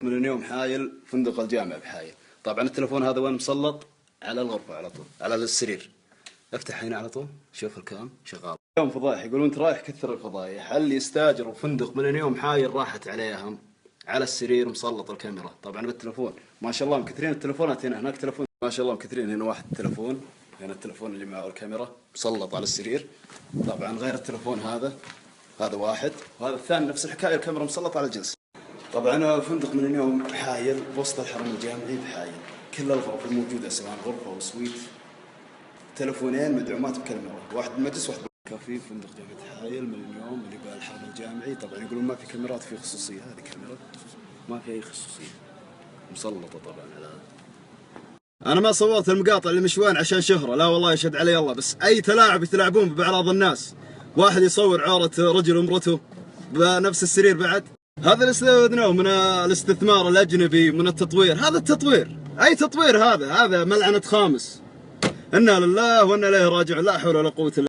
من اليوم حايل فندق الجامع بحايل. طبعا التلفون هذا وين مسلط؟ على الغرفة على طول، على السرير. افتح هنا على طول، شوف الكلام شغال. اليوم فضايح، يقولون انت رايح كثر الفضايح. اللي يستاجروا فندق من اليوم حايل راحت عليهم. على السرير مسلط الكاميرا، طبعا بالتلفون. ما شاء الله مكثرين التلفونات هنا، هناك تلفون ما شاء الله مكثرين. هنا واحد تلفون، هنا التلفون اللي معه الكاميرا مسلط على السرير. طبعا غير التلفون هذا واحد، وهذا الثاني نفس الحكاية، الكاميرا مسلطة على الجلسة. طبعا الفندق من اليوم حايل وسط الحرم الجامعي بحايل. كل الغرف الموجودة سواء غرفة أو سويت، تلفونين مدعومات بكاميرا، واحد مجلس واحد كافي. فندق جامعة حايل من اليوم اللي بالحرم الجامعي. طبعا يقولون ما في كاميرات، في خصوصية. هذه كاميرا ما في أي خصوصية، مسلطة طبعا على هذا. أنا ما صورت المقاطع اللي مشوان عشان شهرة، لا والله يشهد علي الله، بس أي تلاعب يتلاعبون بأعراض الناس. واحد يصور عورة رجل وامرته بنفس السرير بعد. هذا اللي استفدناه من الاستثمار الأجنبي، من التطوير. هذا التطوير، أي تطوير هذا ملعنة خامس. إنا لله وإنا إليه راجعون، لا حول ولا قوة إلا